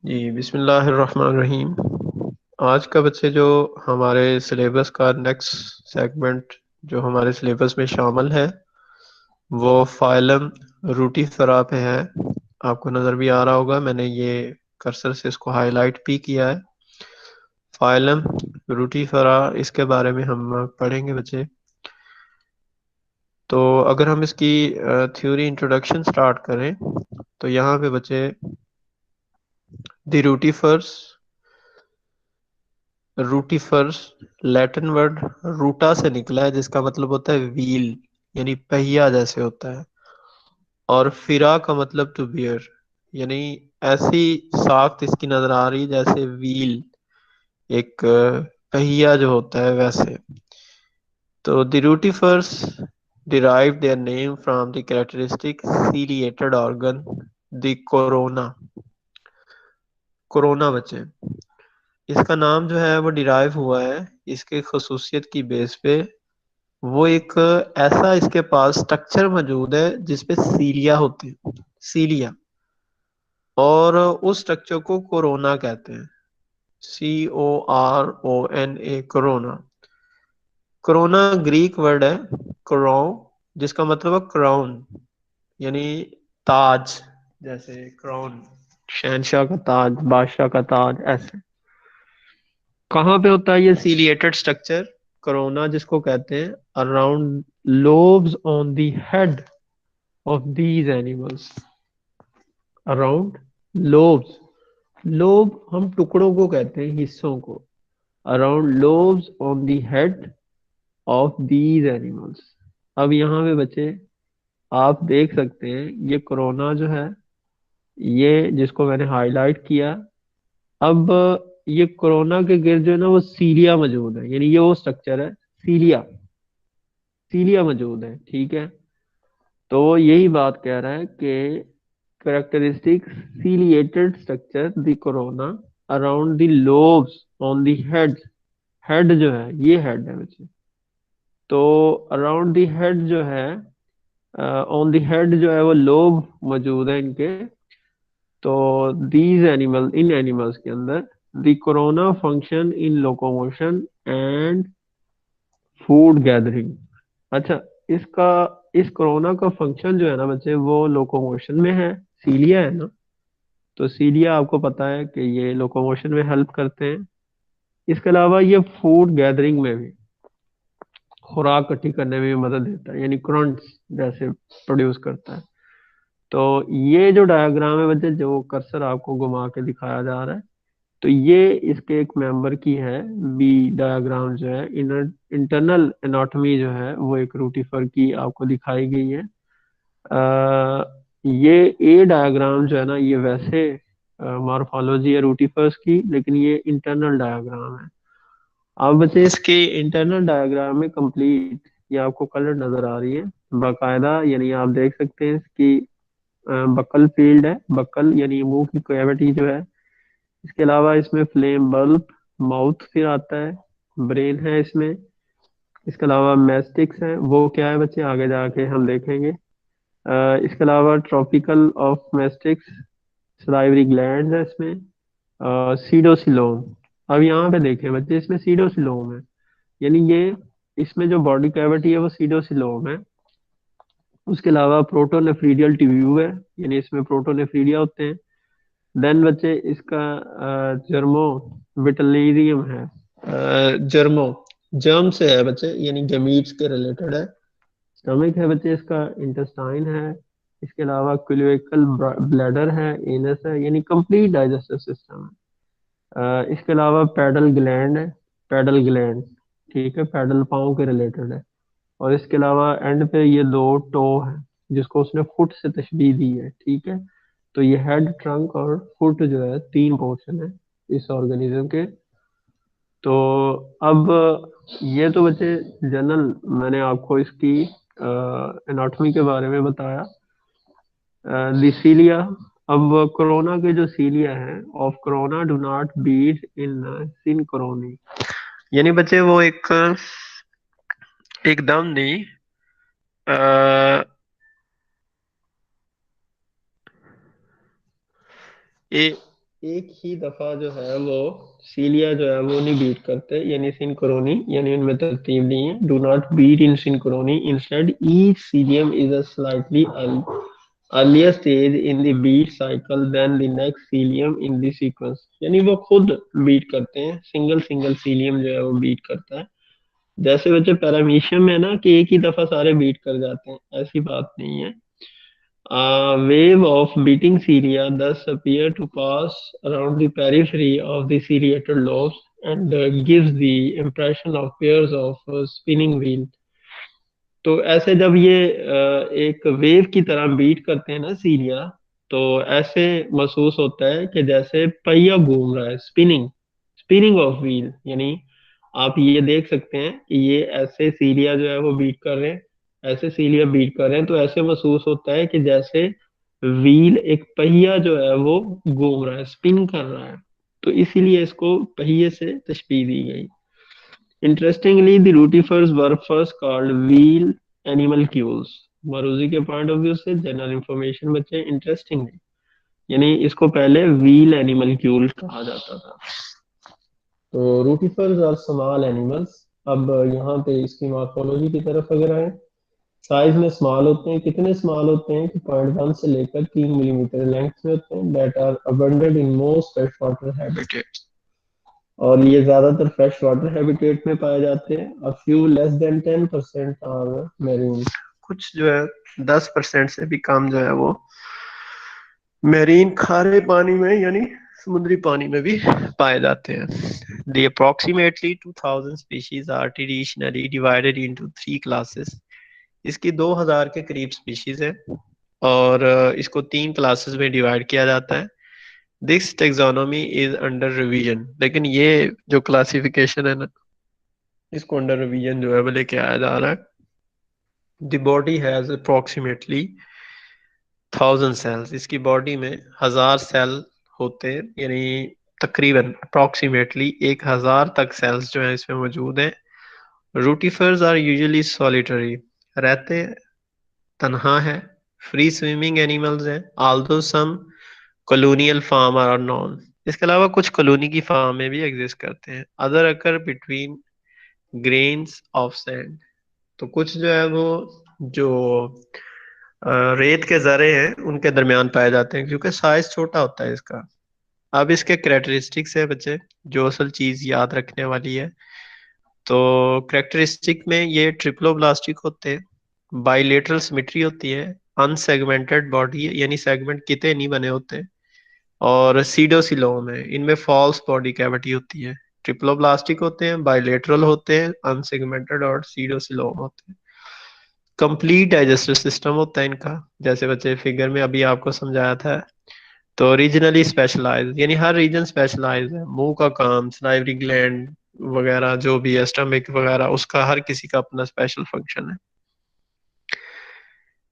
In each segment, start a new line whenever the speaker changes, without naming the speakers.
जी बिस्मिल्लाहिर्रहमानिर्रहीम। आज का बच्चे जो हमारे सिलेबस का नेक्स्ट सेगमेंट जो हमारे सिलेबस में शामिल है वो फाइलम रूटीफेरा पे है। आपको नज़र भी आ रहा होगा, मैंने ये कर्सर से इसको हाईलाइट भी किया है। फाइलम रूटीफेरा, इसके बारे में हम पढ़ेंगे बच्चे। तो अगर हम इसकी थ्योरी इंट्रोडक्शन स्टार्ट करें तो यहाँ पे बच्चे द रूटीफर्स रूटीफर्स लैटिन वर्ड रूटा से निकला है, जिसका मतलब होता है व्हील, यानी पहिया जैसे होता है। और फिरा का मतलब टू बियर, यानी ऐसी साख्त इसकी नजर आ रही जैसे व्हील, एक पहिया जो होता है वैसे। तो the रूटीफर्स derived their name from the characteristic ciliated organ, the corona। Corona बच्चे, इसका नाम जो है वो डिराइव हुआ है इसके खसूसियत की बेस पे। वो एक ऐसा इसके पास स्ट्रक्चर मौजूद है जिसपे सीलिया होते हैं, सीलिया। और उस स्ट्रक्चर को कोरोना कहते हैं, CORONA, corona. Corona Greek word है क्रो, जिसका मतलब है क्राउन, यानी ताज। जैसे क्राउन, शहनशाह का ताज, बादशाह का ताज, ऐसे। कहाँ पे होता है ये सीलिएटेड स्ट्रक्चर कोरोना जिसको कहते हैं? Around lobes on the head of these animals. Around lobes, lobe हम टुकड़ों को कहते हैं, हिस्सों को। Around lobes on the head of these animals. अब यहाँ पे बच्चे आप देख सकते हैं ये कोरोना जो है, ये जिसको मैंने हाईलाइट किया। अब ये कोरोना के गिर्द जो है ना वो सीलिया मौजूद है, यानी ये वो स्ट्रक्चर है, सीलिया। सीलिया मौजूद है, ठीक है। तो वो यही बात कह रहा है कि characteristic ciliated structure the corona around the lobes on the head. Head जो है ये हेड है बच्चे। तो अराउंड द हेड जो है, ऑन द हेड जो है वो लोब मौजूद है इनके। तो दीज एनिमल, इन एनिमल्स के अंदर the corona function in locomotion and food gathering. अच्छा, इसका, इस कोरोना का फंक्शन जो है ना बच्चे वो लोकोमोशन में है। सीलिया है ना, तो सीलिया आपको पता है कि ये लोकोमोशन में हेल्प करते हैं। इसके अलावा ये फूड गैदरिंग में भी, खुराक इकट्ठी करने में भी मदद देता है, यानी क्रंच जैसे प्रोड्यूस करता है। तो ये जो डायग्राम है बच्चे, जो कर्सर आपको घुमा के दिखाया जा रहा है, तो ये इसके एक मेंबर की है। बी डायग्राम जो है, इनर इंटरनल एनाटॉमी जो है वो एक रूटिफर की आपको दिखाई गई है। ये ए डायग्राम जो है ना ये वैसे मॉर्फोलॉजी है रूटिफर्स की, लेकिन ये इंटरनल डायग्राम है। अब बच्चे इसके इंटरनल डायग्राम में कंप्लीट ये आपको कलर नजर आ रही है बाकायदा, यानी आप देख सकते हैं इसकी बक्कल फील्ड है, बक्कल यानी मुंह की कैविटी जो है। इसके अलावा इसमें फ्लेम बल्ब, माउथ फिर आता है, ब्रेन है इसमें। इसके अलावा मैस्टिक्स है, वो क्या है बच्चे आगे जाके हम देखेंगे। इसके अलावा ट्रॉपिकल ऑफ मैस्टिक्स, सलाइवरी ग्लैंड है इसमें। सीडोसिलोम। अब यहाँ पे देखें बच्चे, इसमें सीडोसिलोम है, यानी ये इसमें जो बॉडी कैविटी है वो सीडोसिलोम है। उसके अलावा प्रोटोनेफ्रीडियल ट्यूब है, यानी इसमें प्रोटोनेफ्रीडिया होते हैं। देन बच्चे इसका जर्मो विटलिरियम है। जर्मो, जर्म से है बच्चे, यानी गमीट्स के रिलेटेड है। स्टमक है बच्चे इसका, इंटेस्टाइन है। इसके अलावा क्लोएकल ब्लैडर है, एनस है, यानी कंप्लीट डाइजेस्टिव सिस्टम है। इसके अलावा पैडल ग्लैंड है, पैडल ग्लैंड, ठीक है, पैडल पाँव के रिलेटेड है। और इसके अलावा एंड पे ये दो टो है, जिसको उसने फुट से तशबीह दी है, ठीक है। तो ये हेड, ट्रंक और फुट जो है, तीन पोर्शन है इस ऑर्गेनिज्म के। तो अब ये तो बच्चे जनरल मैंने आपको इसकी एनाटॉमी के बारे में बताया। सीलिया, अब कोरोना के जो सीलिया है of corona do not beat in synchrony, यानी बच्चे वो एक एकदम नहीं, एक ही दफा जो है वो सीलिया जो है वो नहीं बीट करते, यानी सिंक्रोनी, यानी उनमें तरतीब नहीं है। Do not beat in synchrony, instead each cilium is a slightly earlier stage in the beat cycle than the next cilium in the sequence. यानी वो खुद बीट करते हैं, सिंगल सिंगल सीलियम जो है वो बीट करता है। जैसे बच्चे पैरामीशियम में ना कि एक ही दफा सारे बीट कर जाते हैं, ऐसी बात नहीं है। A wave of beating cilia thus appear to pass around the periphery of the ciliated lobes and gives the impression of pairs of spinning wheel। तो ऐसे जब ये एक वेव की तरह बीट करते हैं ना सीलिया, तो ऐसे महसूस होता है कि जैसे पहिया घूम रहा है, स्पिनिंग, स्पिनिंग ऑफ व्हील। यानी आप ये देख सकते हैं कि ये ऐसे सीलिया जो है वो बीट कर रहे हैं, ऐसे सीलिया बीट कर रहे हैं, तो ऐसे महसूस होता है कि जैसे व्हील, एक पहिया जो है वो घूम रहा है, स्पिन कर रहा है। तो इसीलिए इसको पहिए से तशबीह दी गई। Interestingly, the rotifers were first called wheel animalcules। मरूजी के पॉइंट ऑफ व्यू से जनरल इंफॉर्मेशन बच्चे इंटरेस्टिंग है, यानी इसको पहले व्हील एनिमलक्यूल कहा जाता था। तो रूटिफर्स और स्मॉल एनिमल्स। अब यहाँ पे इसकी मॉर्फोलॉजी की तरफ अगर आए, साइज में स्मॉल होते हैं। कितने स्मॉल होते हैं कि 0.1 से लेकर 3 मिलीमीटर लेंथ में होते हैं। That are abundant in most fresh water habitats, और ये ज्यादातर फ्रेश वाटर हैबिटेट में पाए जाते हैं। A few less than 10% are marine. कुछ जो है 10% से भी कम जो है वो मेरीन, खारे पानी में यानी समुद्री पानी में भी पाए जाते हैं। The approximately 2000 species are traditionally divided into 3 classes। इसकी 2000 के करीब स्पीशीज है और इसको 3 क्लासेस में डिवाइड किया जाता है। This taxonomy is under revision. लेकिन ये जो क्लासिफिकेशन है ना, इसको अंडर रिवीजन जो है वो लेके आया जा रहा है। The body has approximately 1000 cells. इसकी बॉडी में 1000 सेल होते हैं, यानी तकरीबन अप्रोक्सीमेटली 1000 तक सेल्स जो है इसमें मौजूद हैं। रूटिफर्स आर यूजुअली सॉलिटरी, रहते तन्हा है। फ्री स्विमिंग एनिमल्स हैं, although some colonial form are known. इसके अलावा कुछ कॉलोनी की फार्म में भी एग्जिस्ट करते हैं। Other occur between grains of sand. तो कुछ जो है वो जो रेत के जरे हैं उनके दरमियान पाए जाते हैं, क्योंकि साइज छोटा होता है इसका। अब इसके करेक्टरिस्टिक्स है बच्चे, जो असल चीज याद रखने वाली है। तो करेक्टरिस्टिक में ये ट्रिप्लोब्लास्टिक होते हैं, बाइलेटरल सिमेट्री होती है, अनसेगमेंटेड बॉडी है, यानी सेगमेंट किते नहीं बने होते, और सीडोसिलोम है, इनमें फॉल्स बॉडी कैविटी होती है। ट्रिप्लोब्लास्टिक होते हैं, बाइलेटरल होते हैं, अनसेगमेंटेड और सीडोसिलोम होते हैं। कंप्लीट डाइजेस्टिव सिस्टम होता है इनका, जैसे बच्चे फिगर में अभी आपको समझाया था। तो रीजनली स्पेशलाइज, यानी हर रीजन स्पेशलाइज है। मुंह का काम, सलाइवरी ग्लैंड वगैरह जो भी है, स्टमक वगैरह, उसका हर किसी का अपना स्पेशल फंक्शन है।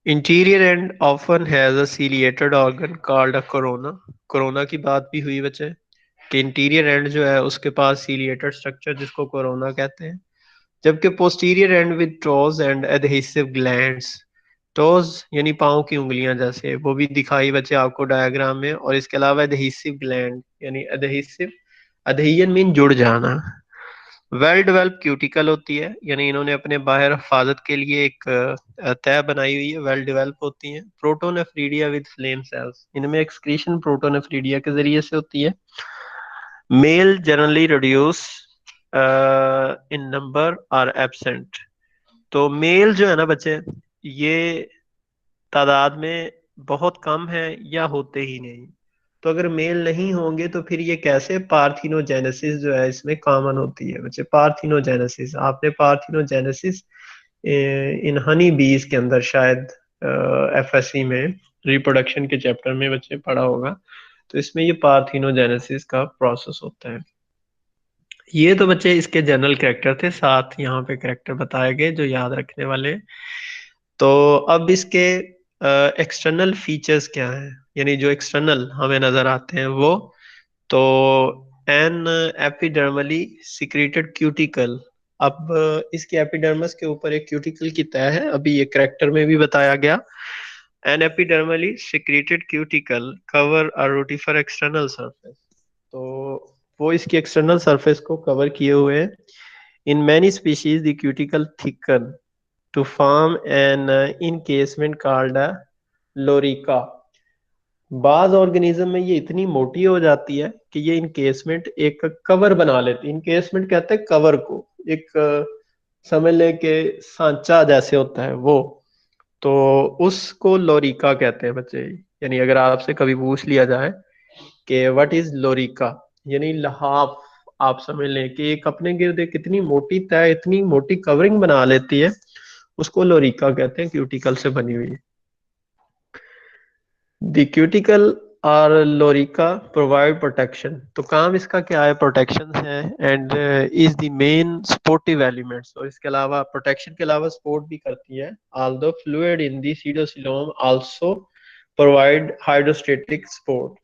Interior and often has a ciliated organ called a corona. Corona की बात भी हुई बच्चे कि इंटीरियर एंड जो है उसके पास सीलिएटेड स्ट्रक्चर, जिसको कोरोना कहते हैं। जबकि posterior and with toes and adhesive glands. Toes यानी पाँव की उंगलियां, जैसे वो भी दिखाई बच्चे आपको डायग्राम में। और इसके अलावा एडहेसिव ग्लैंड, यानी एडहेसिव, अधेयन मीन जुड़ जाना। वेल डेवलप क्यूटिकल होती है, यानी इन्होंने अपने बाहर हिफाजत के लिए एक तह बनाई हुई है, वेल डेवलप होती है। प्रोटोनेफ्रीडिया विद फ्लेम सेल्स, इनमें एक्सक्रीशन प्रोटोनेफ्रीडिया के जरिए से होती है। Male generally reduce in number or absent. तो मेल जो है ना बच्चे, ये तादाद में बहुत कम है या होते ही नहीं। तो अगर मेल नहीं होंगे तो फिर ये कैसे पार्थिनोजेनेसिस जो है इसमें कॉमन होती है बच्चे। पार्थिनोजेनेसिस, आपने पार्थिनोजेनेसिस इन हनी बीज के अंदर शायद एफएससी में रिप्रोडक्शन के चैप्टर में बच्चे पढ़ा होगा। तो इसमें ये पार्थिनोजेनेसिस का प्रोसेस होता है। ये तो बच्चे इसके जनरल कैरेक्टर थे, साथ यहाँ पे कैरेक्टर बताए गए जो याद रखने वाले। तो अब इसके एक्सटर्नल फीचर्स क्या हैं, यानी जो एक्सटर्नल हमें नजर आते हैं वो। तो एन एपिडर्मली सिक्रेटेड क्यूटिकल। अब इसकी एपिडर्मस के ऊपर एक क्यूटिकल की तह है, अभी ये करेक्टर में भी बताया गया। An epidermally secreted cuticle cover a rotifer external surface. तो वो इसकी एक्सटर्नल सरफेस को कवर किए हुए हैं. In many species, the cuticle thicken to form an encasement called a lorica. बाज ऑर्गेनिज्म में ये इतनी मोटी हो जाती है कि ये इनकेसमेंट एक कवर बना लेती है. इनकेसमेंट कहते हैं कवर को, एक समझ लें कि सांचा जैसे होता है वो. तो उसको लोरिका कहते हैं बच्चे. यानी अगर आपसे कभी पूछ लिया जाए कि व्हाट इज लोरिका, यानी लहाफ, आप समझ लें कि एक अपने गिर्द एक इतनी मोटी तय, इतनी मोटी कवरिंग बना लेती है, उसको लोरिका कहते हैं, क्यूटिकल से बनी हुई. द क्यूटिकल और लोरिका प्रोवाइड प्रोटेक्शन. तो काम इसका क्या है, प्रोटेक्शन है. And is the main supportive elements. और इसके अलावा, प्रोटेक्शन के अलावा सपोर्ट भी करती है. Although fluid in the pseudocoelom also provide hydrostatic support.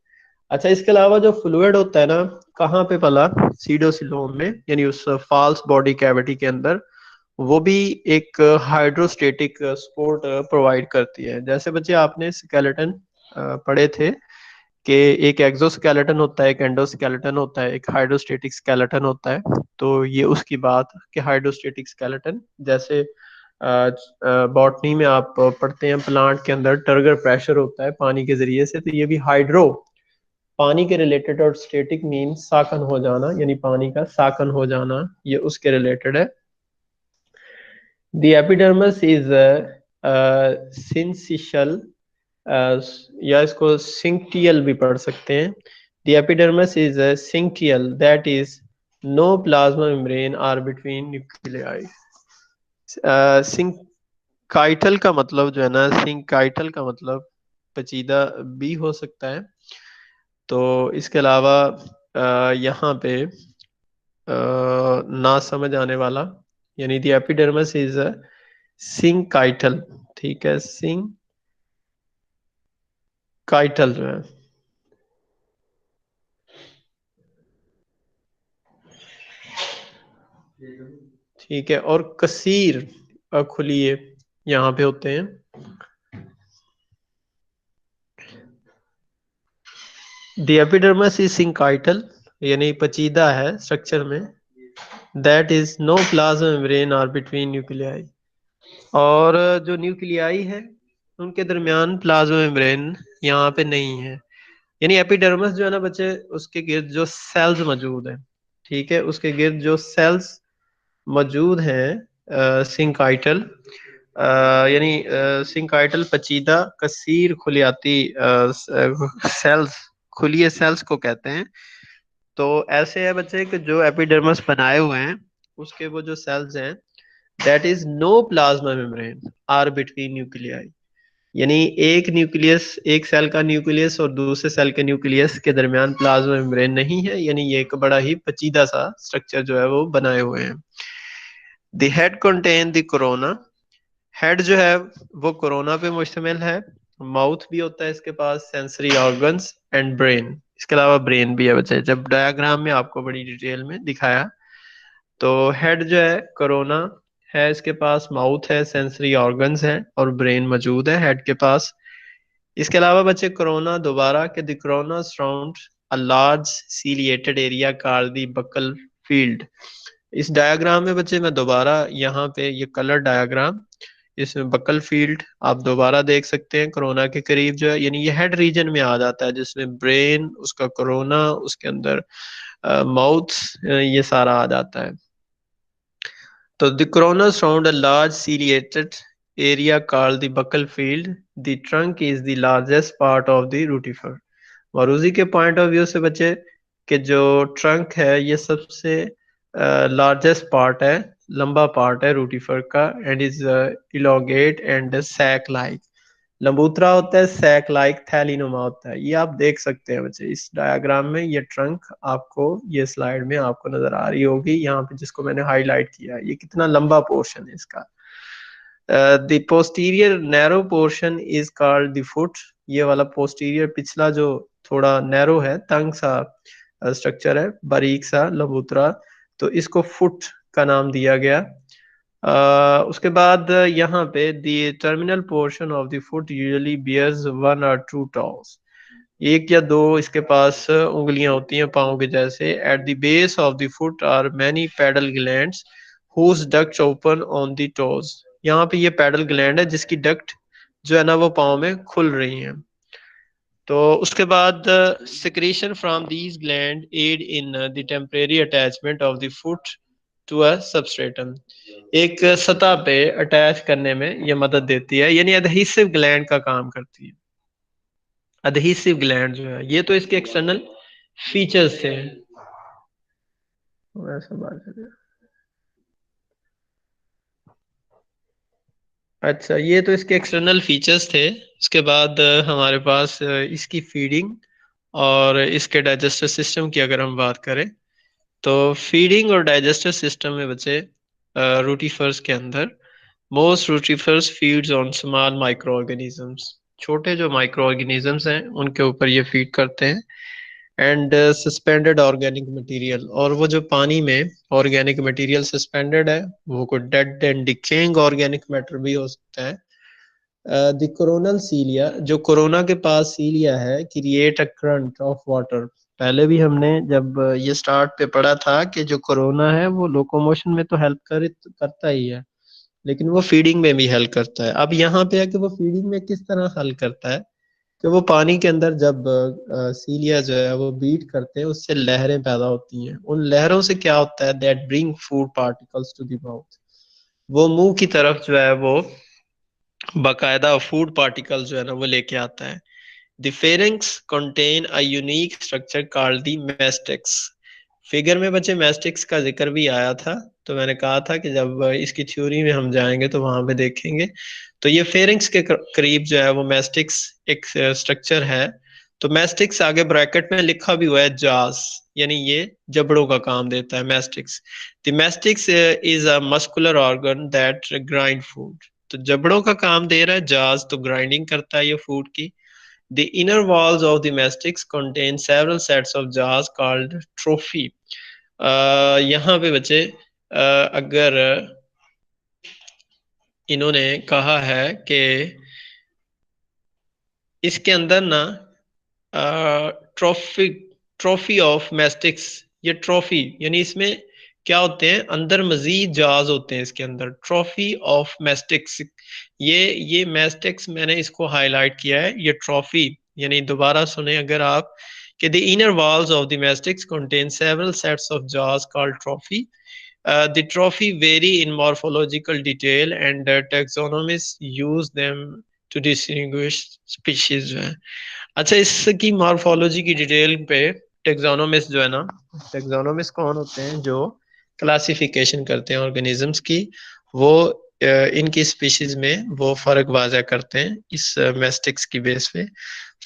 अच्छा, इसके अलावा जो फ्लूइड होता है ना, कहाँ पे पला, सीडोसिलोम में, यानी उस फॉल्स बॉडी कैविटी के अंदर, वो भी एक हाइड्रोस्टेटिक सपोर्ट प्रोवाइड करती है. जैसे बच्चे आपने स्केलेटन पढ़े थे कि एक एक्सोस्केलेटन होता है, एक एंडोस्केलेटन होता है, एक हाइड्रोस्टेटिक स्केलेटन होता है. तो ये उसकी बात कि हाइड्रोस्टेटिक स्केलेटन, जैसे बॉटनी में आप पढ़ते हैं प्लांट के अंदर टर्गर प्रेशर होता है पानी के जरिए से, तो ये भी हाइड्रो, पानी के रिलेटेड, और स्टेटिक मीन साकन हो जाना, यानी पानी का साकन हो जाना, ये उसके रिलेटेड है. The epidermis is syncytial, या इसको सिंक्टियल भी पढ़ सकते हैं. The epidermis is syncytial, that is no plasma membrane are between nuclei. सिंकाइटल का मतलब जो है ना, सिंकाइटल का मतलब पेचीदा भी हो सकता है. तो इसके अलावा यहाँ पे ना समझ आने वाला, यानी दी एपिडर्मिस इज सिंकाइटल. ठीक है, सिंकाइटल जो है. ठीक है, और कसीर खुलिए यहाँ पे होते हैं. दी एपिडर्मिस इज सिंकाइटल, यानी पचीदा है स्ट्रक्चर में. That is no plasma membrane are between nuclei. और जो न्यूक्लियाई है उनके दरमियान प्लाज्मा मेम्ब्रेन यहाँ पे नहीं है. यानी एपिडर्मिस जो है ना बच्चे, उसके गिर्द जो सेल्स मौजूद हैं, ठीक है, उसके गिर्द जो सेल्स मौजूद हैं सिंकाइटल, यानी सिंकाइटल पचीदा कसीर खुलियाती सेल्स, खुलिए सेल्स को कहते हैं. तो ऐसे है बच्चे कि जो एपिडर्मिस बनाए हुए हैं उसके वो जो सेल्स हैं, that is no plasma membrane are between nuclei. यानी एक न्यूक्लियस, एक सेल का न्यूक्लियस और दूसरे सेल के न्यूक्लियस के दरमियान प्लाज्मा मेम्ब्रेन नहीं है. यानी ये एक बड़ा ही पचीदा सा स्ट्रक्चर जो है वो बनाए हुए हैं. The head contain the corona. Head जो है वो कोरोना पे मुश्तमिल है. माउथ भी होता है इसके पास, सेंसरी ऑर्गन्स एंड ब्रेन. इसके अलावा ब्रेन भी है बच्चे, जब डायग्राम में आपको बड़ी डिटेल में दिखाया. तो हेड जो है कोरोना है, इसके पास माउथ है, सेंसरी ऑर्गन्स हैं और ब्रेन मौजूद है हेड के पास. इसके अलावा बच्चे कोरोना दोबारा के the corona surround a large ciliated area called the buckle field. इस डायग्राम में बच्चे मैं दोबारा यहाँ पे ये कलर डायग्राम, इसमें बकल फील्ड आप दोबारा देख सकते हैं कोरोना के करीब जो है, यानी ये हेड रीजन में आ जाता है जिसमें ब्रेन, उसका कोरोना, उसके अंदर माउथ, ये सारा आ जाता है. तो the corona surround a large ciliated area called the buccal field. The trunk is the largest part of the rotifer. और उसी के पॉइंट ऑफ व्यू से बच्चे कि जो ट्रंक है ये सबसे लार्जेस्ट पार्ट है, लंबा पार्ट है रूटिफर का. And is elongate and sac like. लंबूतरा होता है, सैक लाइक थैलीनुमा होता है. ये आप देख सकते हैं बच्चे इस डायग्राम में. ये ट्रंक आपको ये स्लाइड में आपको नजर आ रही होगी यहाँ पे, जिसको मैंने हाईलाइट किया है. ये कितना लंबा पोर्शन है इसका. The posterior narrow portion is called the foot. ये वाला पोस्टीरियर पिछला जो थोड़ा नैरो है, तंग सा स्ट्रक्चर है, बारीक सा लंबूतरा, तो इसको फुट का नाम दिया गया. उसके बाद यहाँ पे the terminal portion of the foot usually bears 1 or 2 toes, एक या दो इसके पास उंगलियां होती हैं पाँव के जैसे। At the base of the foot are many pedal glands whose ducts open on the toes, यहाँ पे ये पैडल ग्लैंड है जिसकी डक्ट जो है ना वो पाँव में खुल रही हैं। तो उसके बाद secretion from these gland aid in the temporary attachment of the foot to a substratum, एक सतह पे अटैच करने में ये मदद देती है, यानी adhesive gland का काम करती है। adhesive gland जो है ये तो इसके एक्सटर्नल फीचर्स थे। ऐसा बात है। अच्छा, ये तो इसके एक्सटर्नल फीचर्स थे। उसके बाद हमारे पास इसकी फीडिंग और इसके डाइजेस्टिव सिस्टम की अगर हम बात करें, तो फीडिंग और डाइजेस्टिव सिस्टम में बचे रूटीफर्स के अंदर most rotifers feeds on small micro organisms, छोटे जो माइक्रो ऑर्गेनिजम्स हैं उनके ऊपर ये फीड करते हैं। एंड सस्पेंडेड ऑर्गेनिक मटेरियल, और वो जो पानी में ऑर्गेनिक मटेरियल सस्पेंडेड है वो कोई dead and decaying organic matter भी हो सकता है। द कोरोनल सीलिया, जो कोरोना के पास सीलिया है, create a current of water. पहले भी हमने जब ये स्टार्ट पे पढ़ा था कि जो कोरोना है वो लोकोमोशन में तो हेल्प करता ही है, लेकिन वो फीडिंग में भी हेल्प करता है। अब यहाँ पे है कि वो फीडिंग में किस तरह हेल्प करता है, कि वो पानी के अंदर जब सीलिया जो है वो बीट करते हैं उससे लहरें पैदा होती हैं। उन लहरों से क्या होता है, that bring food particles to the mouth, वो मुंह की तरफ जो है वो बाकायदा फूड पार्टिकल जो है ना वो लेके आता है। The pharynx contain a unique structure called the mastax. Figure में बच्चे मैस्टिक्स का जिक्र भी आया था, तो मैंने कहा था कि जब इसकी थ्योरी में हम जाएंगे तो वहां पे देखेंगे। तो ये फेरिंग्स के करीब जो है वो मैस्टिक्स एक स्ट्रक्चर है। तो मैस्टिक्स आगे ब्रैकेट में लिखा भी हुआ है जास, यानी ये जबड़ों का काम देता है mastax. The mastax is a muscular organ that grind food, तो जबड़ों का काम दे रहा है, जाज तो ग्राइंडिंग करता है ये फूड की। The inner walls of the mastics contain several sets of jaws called trophy. यहाँ पे बच्चे अगर इन्होंने कहा है कि इसके अंदर ना ट्रॉफी ट्रॉफी ऑफ मैस्टिक्स, ये ट्रॉफी यानी इसमें क्या होते हैं, अंदर मजीद जाज होते हैं इसके अंदर। ट्रॉफी ऑफ मैस्टिक्स, ये मैस्टिक्स मैंने इसको हाईलाइट किया है, ये ट्रॉफी यानी दोबारा सुने अगर आप, कि the inner walls of the mastax contain several sets of jaws called trophy. The trophy vary in morphological detail and taxonomists use them to distinguish species जो है। अच्छा, इसकी मॉर्फोलॉजी की डिटेल पे टेक्सोनोमिस्ट जो है ना, टेक्सोनोमिस्ट कौन होते हैं, जो क्लासिफिकेशन करते हैं ऑर्गेनिजम्स की, वो इनकी स्पीशीज में वो फर्क वाज़ा करते हैं इस मैस्टिक्स की बेस पे।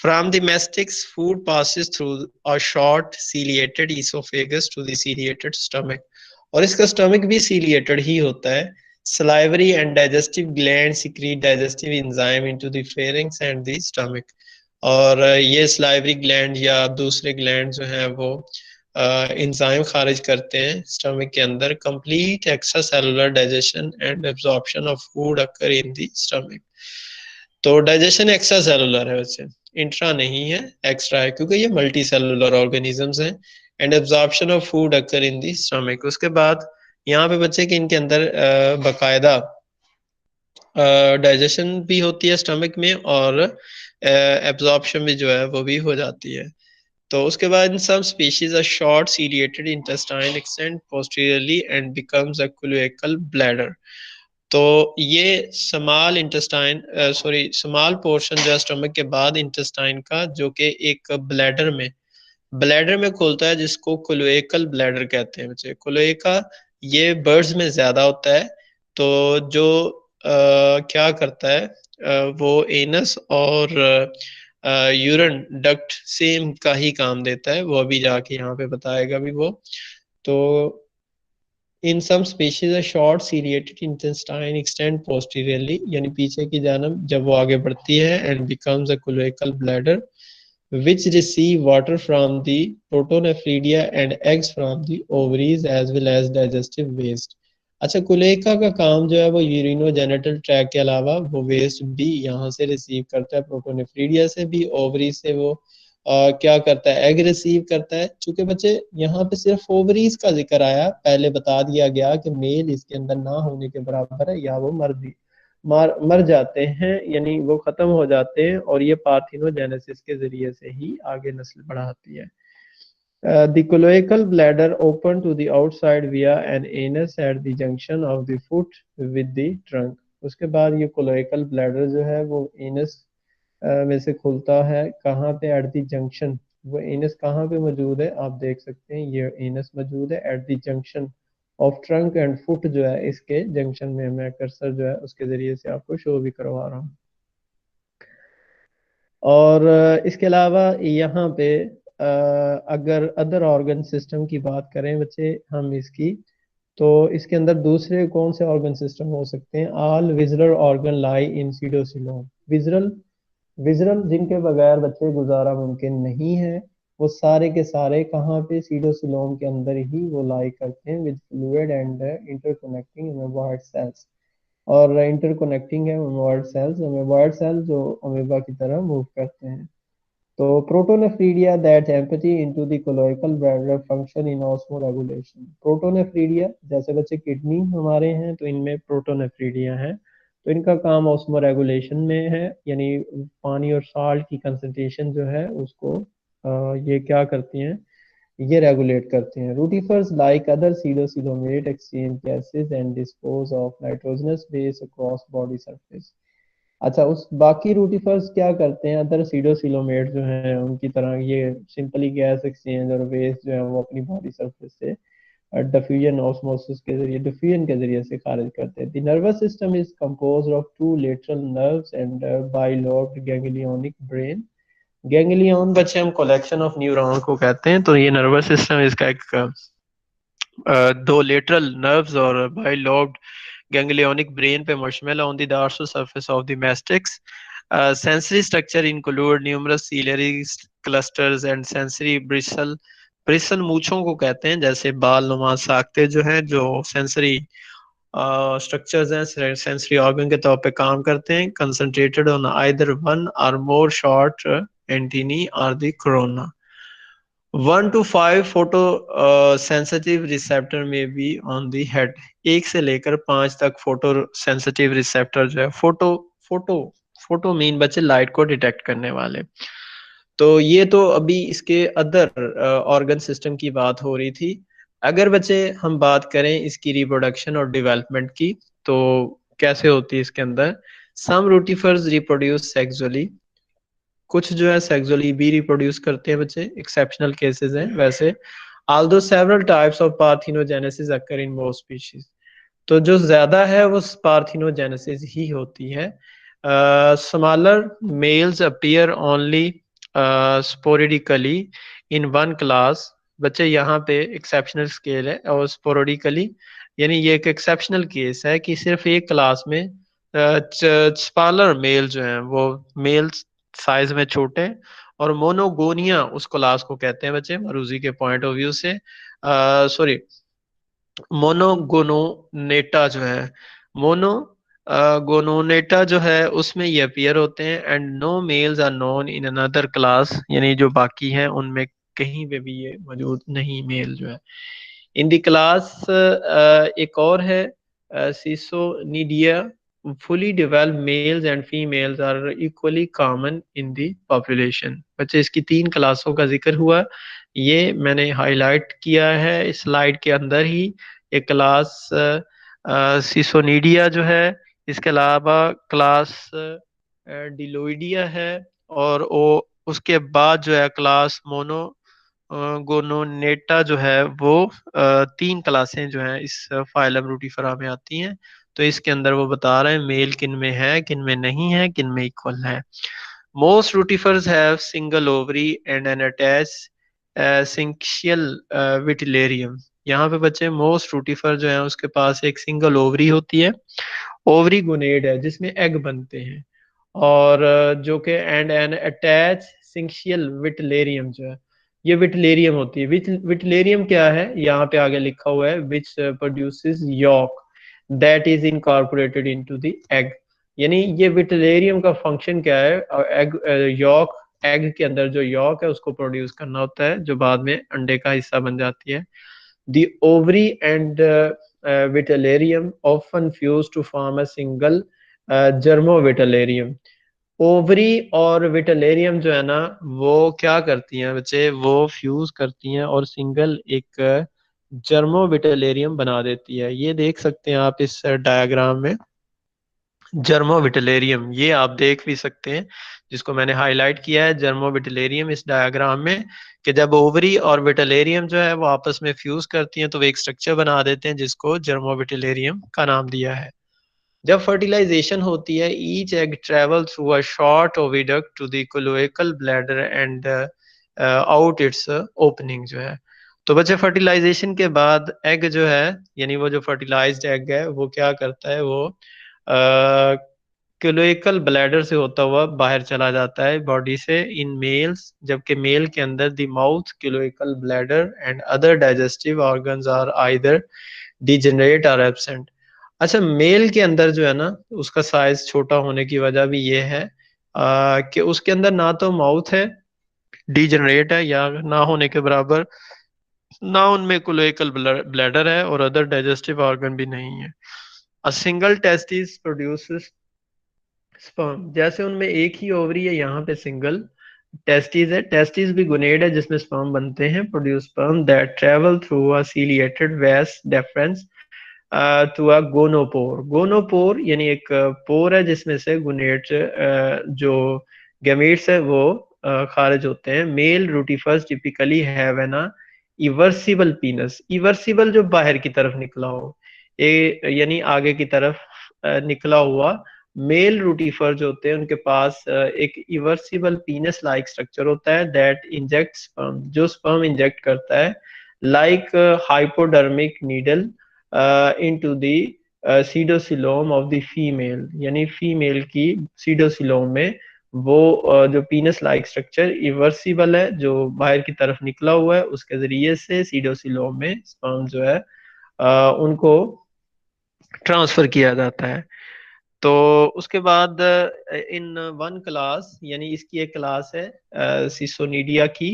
From the mastax food passes through a short ciliated oesophagus to the ciliated stomach, और इसका स्टमक भी सीलिएटेड ही होता है। salivary and digestive glands secrete digestive enzyme into the pharynx and the stomach, और ये स्लाइवरी ग्लैंड या दूसरे gland जो हैं वो इंजाइम खारिज करते हैं स्टमक के अंदर। Complete extra cellular digestion and absorption of food occur in the stomach. तो डाइजेशन एक्स्ट्रा सेलुलर है वैसे, इंट्रा नहीं है, एक्स्ट्रा है, क्योंकि ये मल्टी सेलुलर ऑर्गेनिजम्स हैं। And absorption of food occur in the stomach. उसके बाद यहाँ पे बच्चे कि इनके अंदर बाकायदा डाइजेशन भी होती है स्टमक में, और एब्जॉर्प्शन भी जो है वो भी हो जाती है। तो उसके बाद in some species a short ciliated intestine extend posteriorly and becomes a cloacal bladder. तो ये small intestine, sorry small portion जो है स्टमक के बाद इंटेस्टाइन का, जो कि एक ब्लैडर में खुलता है, जिसको क्लोएकल ब्लैडर कहते हैं बच्चे। क्लोएका ये बर्ड्स में ज्यादा होता है। तो जो क्या करता है, वो एनस और यूरन डक्ट सेम का ही काम देता है, वो अभी जाके यहाँ पे बताएगा भी वो। तो in some species a short ciliated intestine extend posteriorly, यानी पीछे की जानब जब वो आगे बढ़ती है, and becomes a cloacal bladder which receive water from the protonephridia and eggs from the ovaries as well as digestive waste. अच्छा, कुलेका का काम जो है वो यूरिनोजेनिटल ट्रैक्ट के अलावा वो वेस्ट भी यहाँ से रिसीव करता है, प्रोटोनेफ्रीडिया से भी, ओवरी से वो क्या करता है, एग रिसीव करता है। चूंकि बच्चे यहाँ पे सिर्फ ओवरीज का जिक्र आया, पहले बता दिया गया कि मेल इसके अंदर ना होने के बराबर है या वो मर जाते हैं, यानी वो खत्म हो जाते हैं, और ये पार्थिनोजेनेसिस के जरिए से ही आगे नस्ल बढ़ाती है। The cloacal bladder open to the outside via an anus at the junction of the foot with the trunk. उसके बाद ये cloacal bladder जो है वो anus में से खुलता है, कहाँ पे, एट द जंक्शन। वो एनस कहाँ पे मौजूद है, आप देख सकते हैं, ये एनस मौजूद है at the junction of trunk and foot, जो है इसके जंक्शन में। मैं कर्सर जो है उसके जरिए से आपको शो भी करवा रहा हूँ। और इसके अलावा यहाँ पे अगर अदर ऑर्गन सिस्टम की बात करें बच्चे हम इसकी, तो इसके अंदर दूसरे कौन से ऑर्गन सिस्टम हो सकते हैं। ऑल विजुअल ऑर्गन लाई इन सीडोसिलोम। विजुअल विजुअल जिनके बगैर बच्चे गुजारा मुमकिन नहीं है, वो सारे के सारे कहाँ पे, सीडोसिलोम के अंदर ही वो लाई करते हैं, with fluid and interconnecting amoeboid cells. और इंटरकनेक्टिंग है अमीबॉइड सेल्स, अमीबॉइड सेल्स जो अमीबा की तरह मूव करते हैं। तो protonephridia that empty into the cloacal bladder function in osmoregulation. Protonephridia जैसे बच्चे किडनी हमारे हैं तो इनमें प्रोटोनेफ्रीडिया है, तो इनका काम ऑस्मोरेगुलेशन में है, यानी पानी और साल्ट की कंसंट्रेशन जो है उसको ये क्या करती हैं, ये रेगुलेट करते हैं। Rotifers like other pseudocoelomate exchange gases and dispose of nitrogenous base across body surface. अच्छा, उस बाकी रूटिफर्स क्या करते हैं, अदर सीडोसिलोमेट जो हैं उनकी तरह ये सिंपली गैस एक्सचेंज और वेस्ट जो है वो अपनी बॉडी सरफेस से डिफ्यूजन ऑस्मोसिस के जरिए, डिफ्यूजन के जरिए से खारिज करते हैं। The nervous system is composed of two lateral nerves and bilobed ganglionic brain. Ganglion बच्चे हम कलेक्शन ऑफ न्यूरॉन को कहते हैं, तो ये नर्वस सिस्टम इसका एक दो लेटरल नर्व्स और बाइलोब्ड ganglionic brain पे मुश्तमिल on the dorsal surface of the mastics. Sensory structure include numerous ciliary clusters and sensory bristle. Bristle मूछों को कहते हैं, जैसे बाल नुमा साख्ते जो हैं, जो सेंसरी स्ट्रक्चर्स हैं, सेंसरी ऑर्गन के तौर पे काम करते हैं। कंसंट्रेटेड ऑन आइदर वन और मोर शॉर्ट एंटीनी और the corona. 1 to 5 photo sensitive receptor में बी ऑन दी हेड। 1 से लेकर 5 तक फोटो सेंसिटिव रिसेप्टर जो है, फोटो फोटो मीन बच्चे लाइट को डिटेक्ट करने वाले। तो ये तो अभी इसके अदर ऑर्गन सिस्टम की बात हो रही थी। अगर बच्चे हम बात करें इसकी रिप्रोडक्शन और डेवलपमेंट की, तो कैसे होती है इसके अंदर। सम रूटिफर्स रिप्रोड्यूस सेक्सुअली, कुछ जो है सेक्सुअली भी रिप्रोड्यूस करते हैं बच्चे, एक्सेप्शनल केसेस हैं वैसे। Although several types of parthenogenesis occur in most species, तो जो ज्यादा है वो पार्थिनोजेनेसिस ही होती है। Smaller males appear only sporadically in one class. बच्चे यहाँ पे एक्सेप्शनल स्केल है, और स्पोरेडिकली यानी ये एक एक्सेप्शनल केस है कि सिर्फ एक क्लास में स्मॉलर मेल जो है वो मेल्स साइज में छोटे, और मोनोगोनिया उस क्लास को कहते हैं बच्चे मरूजी के पॉइंट ऑफ व्यू से। सॉरी, मोनोगोनोनेटा जो है, मोनो गोनोनेटा जो है उसमें ये अपीयर होते हैं, and no males are known in another class, यानी जो बाकी हैं उनमें कहीं पे भी ये मौजूद नहीं मेल जो है। इन द क्लास एक और है Seisonidea. Fully developed males and females are equally common in the population. बच्चे इसकी 3 क्लासों का जिक्र हुआ, ये मैंने हाईलाइट किया है इस स्लाइड के अंदर ही। एक क्लास सिसोनिडिया जो है, इसके अलावा क्लास डिलोइडिया है, और वो उसके बाद जो है क्लास मोनो गोनोनेटा जो है वो 3 क्लासें जो हैं इस फाइलम रूटिफरा में आती हैं। तो इसके अंदर वो बता रहे हैं मेल किन में है, किन में नहीं है, किन में इक्वल है। Most rotifers have single ovary and an attach syncytial vitellarium. यहाँ पे बच्चे मोस्ट रूटिफर जो है उसके पास एक सिंगल ओवरी होती है, ओवरी गोनेड है जिसमें एग बनते हैं, और जो कि एंड एन अटैच सिंक्शियल विटिलेरियम जो है, ये विटिलेरियम होती है। विटिलेरियम क्या है, यहाँ पे आगे लिखा हुआ है, which produces yolk. That is incorporated into the egg. यानी ये विटिलेरियम का फंक्शन क्या है, एग यॉक, एग के अंदर जो यॉक है उसको प्रोड्यूस करना होता है, जो बाद में अंडे का हिस्सा बन जाती है। The ovary and vitellarium often fuse to form a single germovitellarium. Ovary और विटिलेरियम जो है ना, वो क्या करती हैं बच्चे, वो फ्यूज करती हैं और सिंगल एक जर्मो विटिलेरियम बना देती है। ये देख सकते हैं आप इस डायग्राम में, जर्मो विटिलेरियम ये आप देख भी सकते हैं, जिसको मैंने हाईलाइट किया है जर्मो विटिलेरियम इस डायग्राम में, कि जब ओवरी और विटिलेरियम जो है वो आपस में फ्यूज करती हैं तो वो एक स्ट्रक्चर बना देते हैं जिसको जर्मो विटिलेरियम का नाम दिया है। जब फर्टिलाइजेशन होती है, each egg travel through a short oviduct to the cloacal bladder and out its opening जो है। तो बच्चे फर्टिलाइजेशन के बाद एग जो है, यानी वो जो फर्टिलाइज्ड एग है वो क्या करता है, वो क्लोइकल ब्लैडर से होता हुआ बाहर चला जाता है बॉडी से इन मेल्स, जबकि मेल के अंदर the mouth, cloacal bladder and other digestive organs are either degenerate or absent. अच्छा, मेल के अंदर जो है ना, उसका साइज छोटा होने की वजह भी ये है कि उसके अंदर ना तो माउथ है, डिजेनरेट है या ना होने के बराबर, ना उनमें कोलोइकल ब्लैडर है और अदर डाइजेस्टिव ऑर्गन भी नहीं है। A single testis produces sperm, जैसे उनमें एक ही ओवरी है, यहाँ पे सिंगल टेस्टिस है, टेस्टिस भी गोनेड है जिसमें स्पर्म बनते हैं, produce sperm that travel through a ciliated vas deferens to a gonopore. Gonopore यानी एक पोर है जिसमें से गुनेट जो गैमेट्स है वो खारिज होते हैं। Male rotifers typically have an eversible penis, eversible जो बाहर की तरफ निकला हो, यानी आगे की तरफ निकला हुआ। मेल रूटिफर जो होते हैं उनके पास एक इवर्सिबल पीनस लाइक स्ट्रक्चर होता है दैट इंजेक्ट स्पर्म, जो स्पर्म इंजेक्ट करता है, like hypodermic needle into the pseudocoelom of the female, यानी फीमेल की सीडोसिलोम में वो जो पीनस लाइक स्ट्रक्चर इवर्सिबल है जो बाहर की तरफ निकला हुआ है, उसके जरिए से सीडोसिलोम में स्पर्म जो है उनको ट्रांसफर किया जाता है। तो उसके बाद इन वन क्लास, यानी इसकी एक क्लास है सिसोनीडिया की,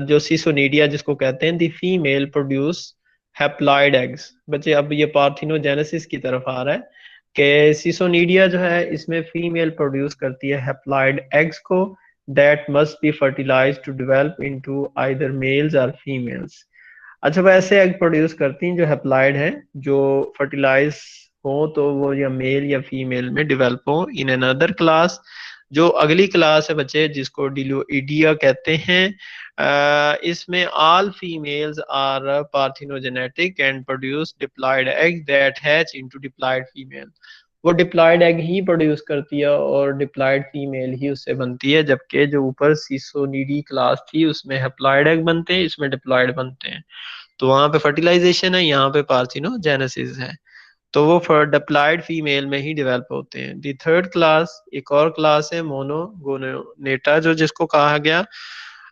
जो सिसोनीडिया जिसको कहते हैं दी फीमेल प्रोड्यूस हैप्लॉइड एग्स। बच्चे अब ये पार्थिनोजेनेसिस की तरफ आ रहा है कि सिसोनीडिया जो है इसमें फीमेल प्रोड्यूस करती है हैप्लॉइड एग्स को, that must be fertilised to develop into either males और फीमेल्स। अच्छा, वैसे एग प्रोड्यूस करती हैं जो हैप्लॉइड हैं, जो फर्टिलाइज हो तो वो या मेल या फीमेल में डेवलप हो इन अनदर क्लास। जो अगली क्लास है बच्चे जिसको डिलोइडिया कहते हैं, इसमें all females are parthenogenetic and produce diploid egg that hatch into diploid female. वो डिप्लॉयड एग ही प्रोड्यूस करती है और डिप्लॉयड फीमेल ही उससे बनती है, जबकि जो ऊपर सिसोनिडी क्लास थी उसमें हैप्लॉयड एग बनते हैं, इसमें डिप्लॉयड बनते हैं। तो वहां पे फर्टिलाइजेशन है, यहाँ पे पार्थिनोजेनेसिस है। तो वो डिप्लॉयड फीमेल में ही डेवलप होते हैं। दी थर्ड क्लास एक और क्लास है मोनोगोनेटा, जो जिसको कहा गया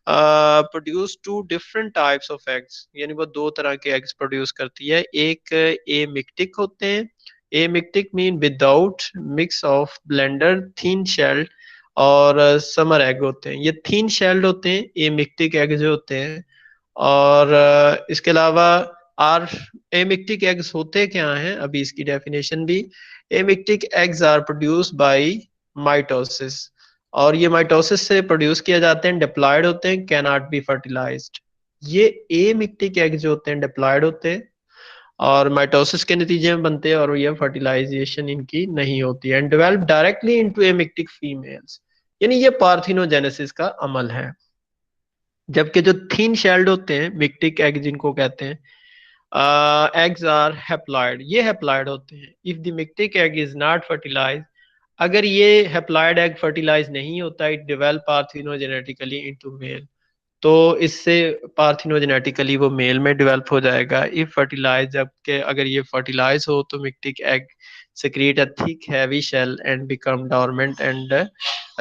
produce two different types of eggs, यानी वो दो तरह के एग्स प्रोड्यूस करती है। एक ए मिक्टिक होते हैं, amictic mean without mix of blender thin shelled, और समर एग होते हैं, ये थिन शेल्ड होते हैं ए मिक्टिक एग जो होते हैं। और इसके अलावा आर एमिक्टिक एग्स होते क्या हैं, अभी इसकी डेफिनेशन भी, amictic eggs are produce by mitosis, और ये माइटोसिस से प्रोड्यूस किए जाते हैं, डिप्लॉयड होते हैं, कैन नॉट बी फर्टिलाइज्ड। ये एमिक्टिक एग जो होते हैं डिप्लॉयड होते हैं और माइटोसिस के नतीजे में बनते हैं, और ये फर्टिलाइजेशन इनकी नहीं होती है, and develop directly into amictic females, यानी ये पार्थिनोजेनेसिस का अमल है। जबकि जो थिन शेल्ड होते हैं मिक्टिक एग जिनको कहते हैं, एग्स आर हैप्लॉइड, ये हैप्लॉइड होते हैं। If the mictic egg is not fertilize, अगर ये हैप्लॉइड एग फर्टिलाइज नहीं होता, it develop parthenogenetically into male, तो इससे पार्थिनोजेनेटिकली वो मेल में डेवलप हो जाएगा। इफ फर्टिलाइज, जबकि अगर ये फर्टिलाइज हो तो मिक्टिक egg secrete a thick heavy shell and become dormant and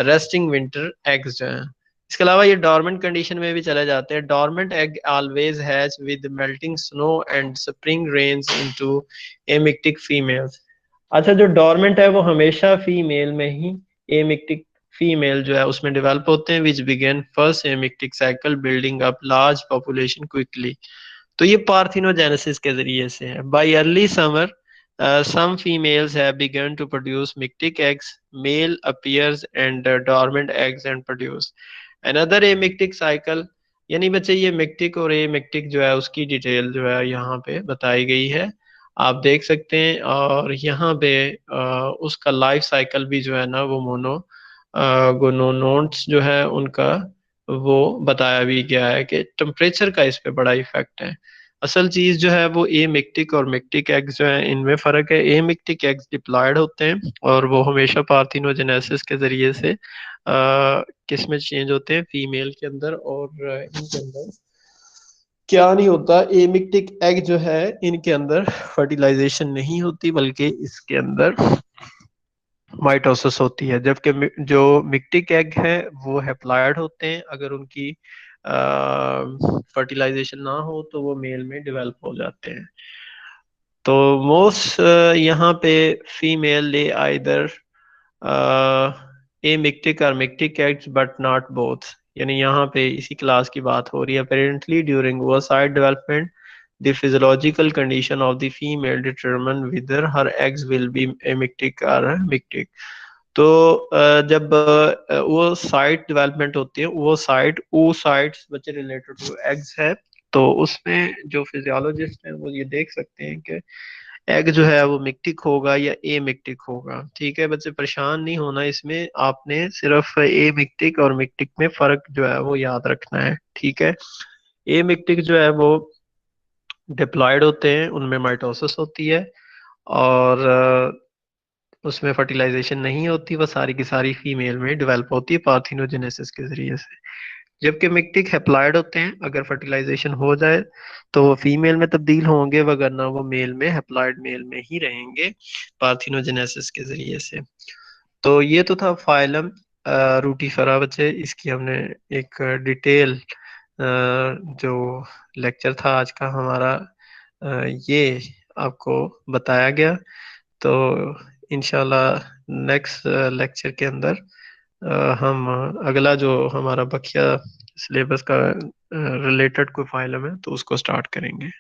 resting winter eggs जो हैं। इसके अलावा ये डॉर्मेंट कंडीशन में भी चले जाते हैं। Dormant egg always hatch with melting snow and spring rains into amictic females. अच्छा, जो डॉर्मेंट है वो हमेशा फीमेल में ही एमिक्टिक फीमेल जो है उसमें डेवलप होते हैं, which begin first amictic cycle building up large population quickly. तो ये पार्थिनोजेनेसिस के जरिए से है। By early summer some females have begun to produce mictic eggs. Male appears and dormant eggs and produce another amictic cycle। यानी बच्चे ये मिक्टिक और एमिक्टिक जो है उसकी डिटेल जो है यहाँ पे बताई गई है, आप देख सकते हैं। और यहाँ पे उसका लाइफ साइकिल भी जो है ना वो मोनो गोनोनोड्स जो है उनका वो बताया भी गया है कि टेम्परेचर का इस पे बड़ा इफेक्ट है। असल चीज जो है वो ए मिक्टिक और मिक्टिक एग्स जो है इनमें फर्क है। ए मिक्टिक एग्स डिप्लॉयड होते हैं और वो हमेशा पार्थिनोजेनेसिस के जरिए से किस में चेंज होते हैं, फीमेल के अंदर। और इनके अंदर क्या नहीं होता, ए मिक्टिक एग जो है इनके अंदर फर्टिलाइजेशन नहीं होती, बल्कि इसके अंदर माइटोसिस होती है। जबकि जो मिक्टिक एग है वो हैप्लॉयड होते हैं, अगर उनकी फर्टिलाइजेशन ना हो तो वो मेल में डेवलप हो जाते हैं। तो मोस्ट यहाँ पे फीमेल ले आइदर ए मिक्टिक और मिक्टिक एग्स बट नॉट बोथ। यानी यहाँ पे इसी क्लास की बात हो रही है। Apparently during oocyte development the physiological condition of the female determine whether her eggs will be amictic or mictic। तो जब वो साइट डेवलपमेंट होती है, वो साइट ओ साइट्स बच्चे रिलेटेड टू एग्स है, तो उसमें जो फिजियोलॉजिस्ट हैं वो ये देख सकते हैं कि एग जो है वो मिक्टिक होगा या ए मिक्टिक होगा। ठीक है बच्चे, परेशान नहीं होना इसमें, आपने सिर्फ ए मिक्टिक और मिक्टिक में फर्क जो है वो याद रखना है। ठीक है, ए मिक्टिक जो है वो डिप्लॉयड होते हैं, उनमें माइटोसिस होती है और उसमें फर्टिलाइजेशन नहीं होती, वो सारी की सारी फीमेल में डेवलप होती है पार्थिनोजेनेसिस के जरिए से। जबकि मिक्टिक हैप्लॉयड होते हैं, अगर फर्टिलाइजेशन हो जाए तो वो फीमेल में तब्दील होंगे, वगरना वो मेल में हैप्लॉयड मेल में ही रहेंगे पार्थिनोजेनेसिस के जरिए से। तो ये तो था फाइलम रूटीफेरा बच्चे, इसकी हमने एक डिटेल जो लेक्चर था आज का हमारा ये आपको बताया गया। तो इंशाल्लाह नेक्स्ट लेक्चर के अंदर हम अगला जो हमारा बकिया सिलेबस का रिलेटेड कोई फाइलम है तो उसको स्टार्ट करेंगे।